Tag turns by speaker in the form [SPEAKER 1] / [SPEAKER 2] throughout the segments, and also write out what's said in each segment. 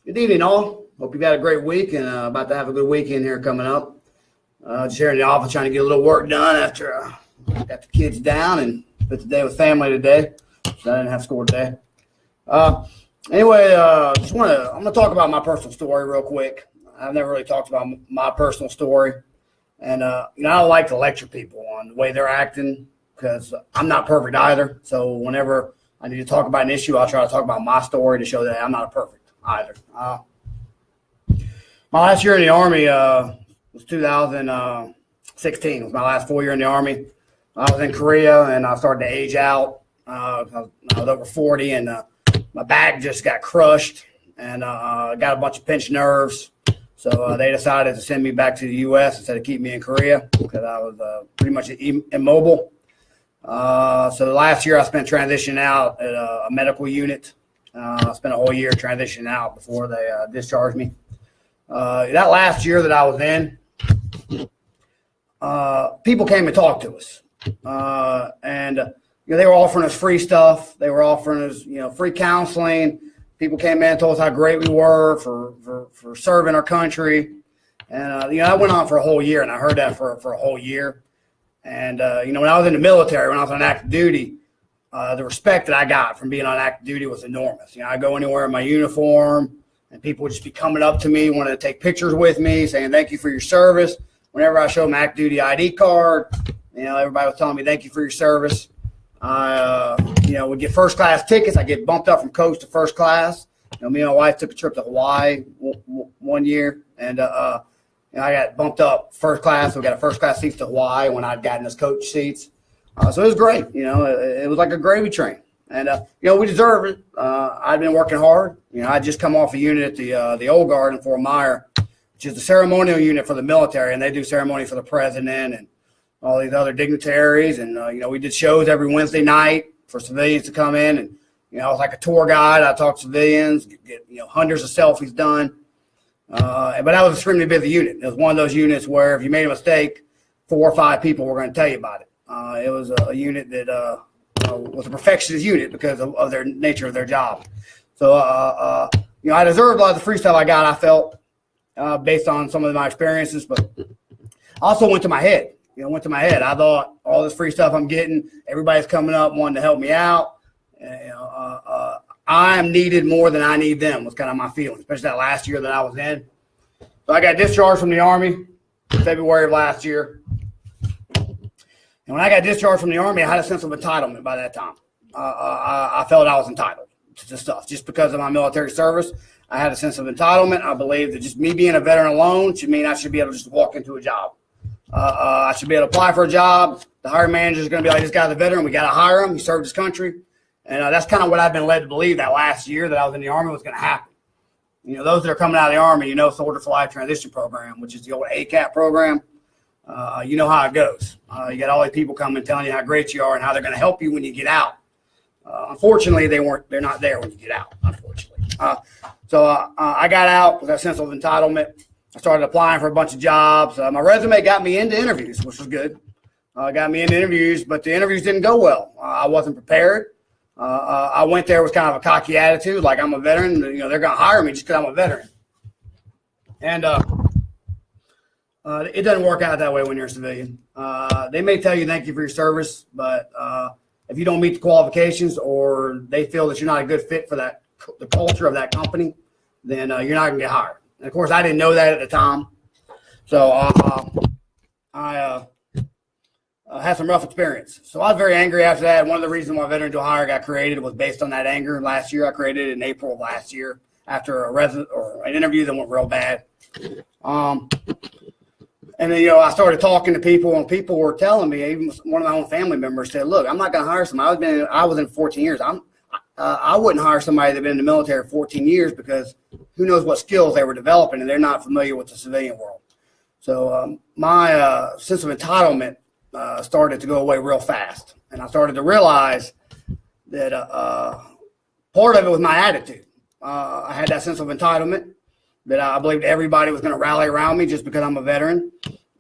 [SPEAKER 1] Good evening, all. Hope you've had a great week and about to have a good weekend here coming up. Just here in the office trying to get a little work done after got the kids down and spent the day with family today. So I didn't have school today. Anyway, I'm going to talk about my personal story real quick. I've never really talked about my personal story. And, I don't like to lecture people on the way they're acting because I'm not perfect either. So whenever I need to talk about an issue, I'll try to talk about my story to show that I'm not perfect either. My last year in the Army was 2016. It was my last full year in the Army. I was in Korea, and I started to age out. I was over 40, and my back just got crushed, and got a bunch of pinched nerves. So they decided to send me back to the U.S. instead of keep me in Korea because I was pretty much immobile. So the last year I spent transitioning out at a medical unit. I spent a whole year transitioning out before they discharged me. That last year that I was in, people came and talked to us. And they were offering us free stuff. They were offering us, free counseling. People came in and told us how great we were for serving our country. And, that went on for a whole year, and I heard that for a whole year. And, when I was in the military, when I was on active duty, the respect that I got from being on active duty was enormous. I go anywhere in my uniform, and people would just be coming up to me, wanting to take pictures with me, saying thank you for your service. Whenever I show my active duty ID card, everybody was telling me thank you for your service. I, would get first class tickets. I get bumped up from coach to first class. Me and my wife took a trip to Hawaii one year, and I got bumped up first class. We got a first class seats to Hawaii when I'd gotten us coach seats. So it was great. It was like a gravy train. And, we deserve it. I've been working hard. I just come off a unit at the Old Guard in Fort Myer, which is the ceremonial unit for the military. And they do ceremony for the president and all these other dignitaries. And, we did shows every Wednesday night for civilians to come in. And, I was like a tour guide. I talked to civilians, get hundreds of selfies done. But that was an extremely busy unit. It was one of those units where if you made a mistake, 4 or 5 people were going to tell you about it. It was a unit that was a perfectionist unit because of their nature of their job. So, I deserved a lot of the free stuff I got, I felt, based on some of my experiences. But I also went to my head. I thought all this free stuff I'm getting, everybody's coming up wanting to help me out. I am needed more than I need them was kind of my feeling, especially that last year that I was in. So I got discharged from the Army in February of last year. And when I got discharged from the Army, I had a sense of entitlement by that time. I felt I was entitled to stuff just because of my military service. I had a sense of entitlement. I believed that just me being a veteran alone should mean I should be able to just walk into a job. I should be able to apply for a job. The hiring manager is going to be like, this guy's a veteran. We got to hire him. He served his country. And that's kind of what I've been led to believe that last year that I was in the Army was going to happen. Those that are coming out of the Army, Soldier for Life Transition Program, which is the old ACAP program. You know how it goes. You got all these people coming telling you how great you are and how they're going to help you when you get out. Unfortunately, they're not there when you get out, unfortunately. So I got out with that sense of entitlement. I started applying for a bunch of jobs. My resume got me into interviews, which was good. Got me into interviews, but the interviews didn't go well. I wasn't prepared. I went there with kind of a cocky attitude, like I'm a veteran. They're going to hire me just because I'm a veteran. And it doesn't work out that way when you're a civilian. They may tell you thank you for your service, but if you don't meet the qualifications or they feel that you're not a good fit for the culture of that company, then you're not going to get hired. And, of course, I didn't know that at the time. So I had some rough experience. So I was very angry after that. One of the reasons why Veteran to Hire got created was based on that anger last year. I created it in April of last year after an interview that went real bad. And then, I started talking to people, and people were telling me, even one of my own family members said, look, I'm not going to hire somebody. I was in 14 years. I wouldn't hire somebody that had been in the military 14 years because who knows what skills they were developing, and they're not familiar with the civilian world. So my sense of entitlement started to go away real fast. And I started to realize that part of it was my attitude. I had that sense of entitlement that I believed everybody was going to rally around me just because I'm a veteran.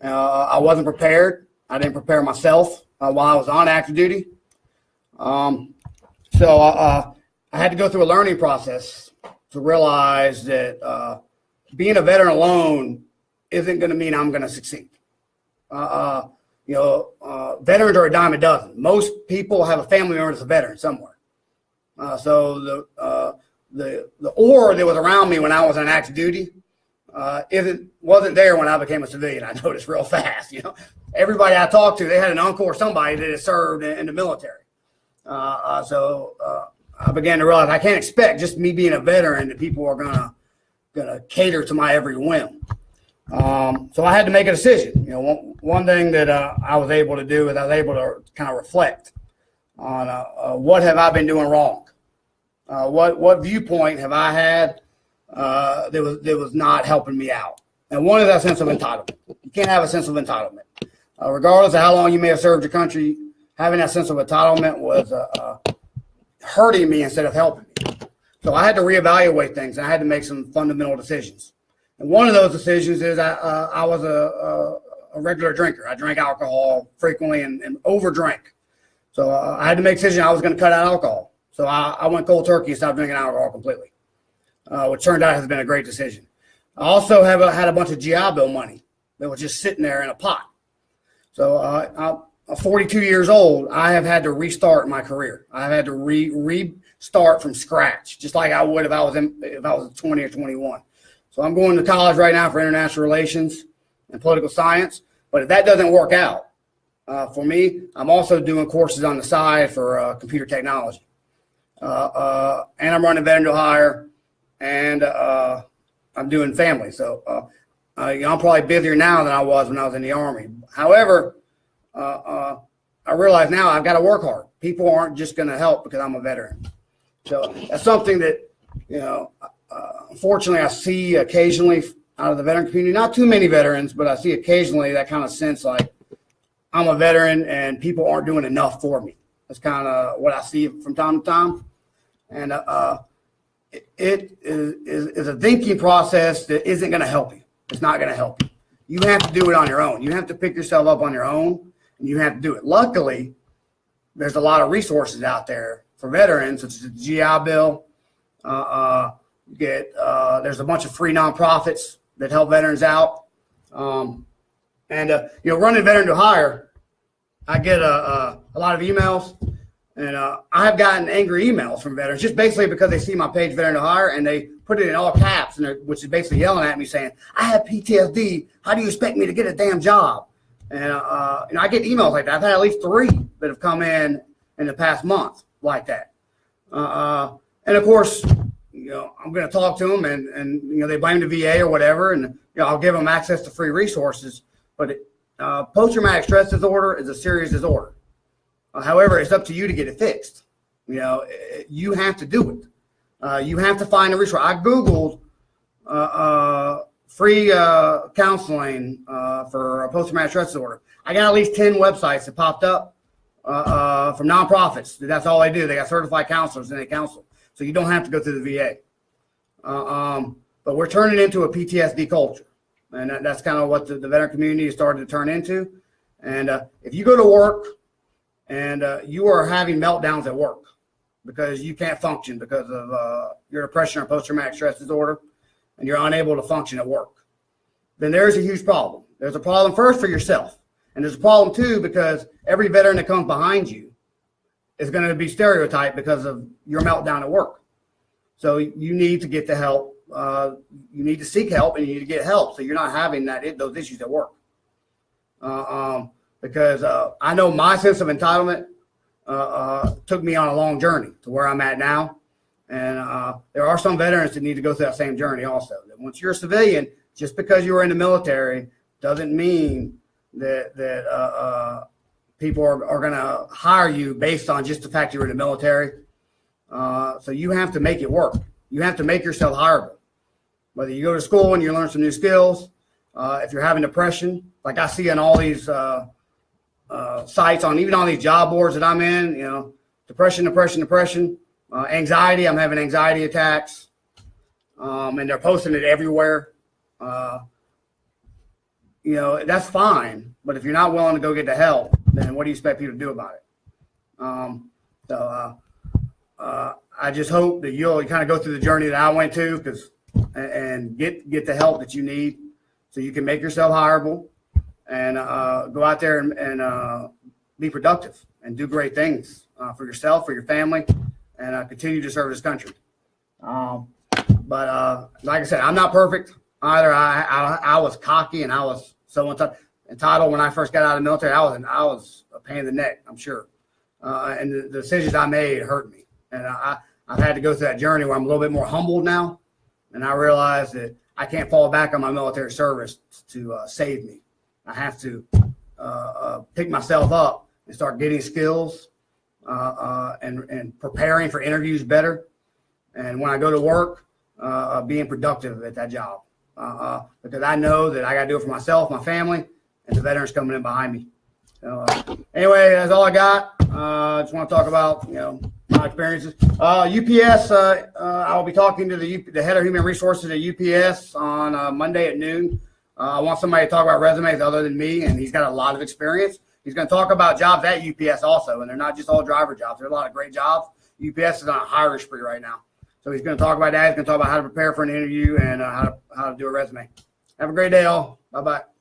[SPEAKER 1] I wasn't prepared. I didn't prepare myself while I was on active duty. So I had to go through a learning process to realize that being a veteran alone isn't going to mean I'm going to succeed. Veterans are a dime a dozen. Most people have a family member that's a veteran somewhere. So the aura that was around me when I was on active duty wasn't there when I became a civilian. I noticed real fast. Everybody I talked to, they had an uncle or somebody that had served in the military. So I began to realize I can't expect just me being a veteran that people are gonna cater to my every whim. So I had to make a decision. One thing that I was able to do is I was able to kind of reflect on what have I been doing wrong. What viewpoint have I had that was not helping me out? And one is that sense of entitlement. You can't have a sense of entitlement. Regardless of how long you may have served your country, having that sense of entitlement was hurting me instead of helping me. So I had to reevaluate things. I had to make some fundamental decisions. And one of those decisions is I was a regular drinker. I drank alcohol frequently and overdrank. So I had to make a decision I was going to cut out alcohol. So I went cold turkey and stopped drinking alcohol completely, which turned out has been a great decision. I also had a bunch of GI Bill money that was just sitting there in a pot. So I'm 42 years old. I have had to restart my career. I've had to restart from scratch, just like I would if I was 20 or 21. So I'm going to college right now for international relations and political science. But if that doesn't work out for me, I'm also doing courses on the side for computer technology. And I'm running Veteran to Hire, and I'm doing family. So I'm probably busier now than I was when I was in the Army. However, I realize now I've got to work hard. People aren't just going to help because I'm a veteran. So that's something that, unfortunately, I see occasionally out of the veteran community. Not too many veterans, but I see occasionally that kind of sense like I'm a veteran and people aren't doing enough for me. That's kind of what I see from time to time. And it is a thinking process that isn't going to help you. It's not going to help you. You have to do it on your own. You have to pick yourself up on your own, and you have to do it. Luckily, there's a lot of resources out there for veterans, such as the GI Bill. There's a bunch of free nonprofits that help veterans out. Running Veteran to Hire, I get a lot of emails, and I have gotten angry emails from veterans just basically because they see my page Veteran to Hire and they put it in all caps, which is basically yelling at me saying, "I have PTSD. How do you expect me to get a damn job?" And I get emails like that. I've had at least 3 that have come in the past month like that. And of course, I'm going to talk to them and they blame the VA or whatever. And, I'll give them access to free resources. But post-traumatic stress disorder is a serious disorder. However, it's up to you to get it fixed. You have to do it. You have to find a resource. I Googled free counseling for post-traumatic stress disorder. I got at least 10 websites that popped up from nonprofits. That's all they do. They got certified counselors and they counsel. So you don't have to go through the VA. But we're turning into a PTSD culture. And that's kind of what the veteran community has started to turn into. And if you go to work and you are having meltdowns at work because you can't function because of your depression or post-traumatic stress disorder, and you're unable to function at work, then there's a huge problem. There's a problem first for yourself. And there's a problem too because every veteran that comes behind you is going to be stereotyped because of your meltdown at work. So you need to get the help. You need to seek help and you need to get help so you're not having those issues at work. Because I know my sense of entitlement took me on a long journey to where I'm at now. And there are some veterans that need to go through that same journey also. That once you're a civilian, just because you were in the military doesn't mean that people are going to hire you based on just the fact you're in the military. So you have to make it work. You have to make yourself hireable. Whether you go to school and you learn some new skills, if you're having depression, like I see on all these sites, even on these job boards that I'm in, depression, anxiety. I'm having anxiety attacks, and they're posting it everywhere. That's fine. But if you're not willing to go get the help, then what do you expect people to do about it? I just hope that you'll kind of go through the journey that I went to, and get the help that you need so you can make yourself hireable and go out there and be productive and do great things for yourself, for your family, and continue to serve this country. But like I said, I'm not perfect either. I was cocky and I was so entitled when I first got out of the military. I was a pain in the neck, I'm sure. And the decisions I made hurt me. And I've had to go through that journey where I'm a little bit more humbled now. And I realize that I can't fall back on my military service to save me. I have to pick myself up and start getting skills and preparing for interviews better. And when I go to work, being productive at that job. Because I know that I got to do it for myself, my family, and the veterans coming in behind me. So, anyway, that's all I got. I just want to talk about, my experiences. UPS, I will be talking to the head of human resources at UPS on Monday at noon. I want somebody to talk about resumes other than me, and he's got a lot of experience. He's going to talk about jobs at UPS also, and they're not just all driver jobs. There are a lot of great jobs. UPS is on a hiring spree right now. So he's going to talk about that. He's going to talk about how to prepare for an interview and how to do a resume. Have a great day, all. Bye-bye.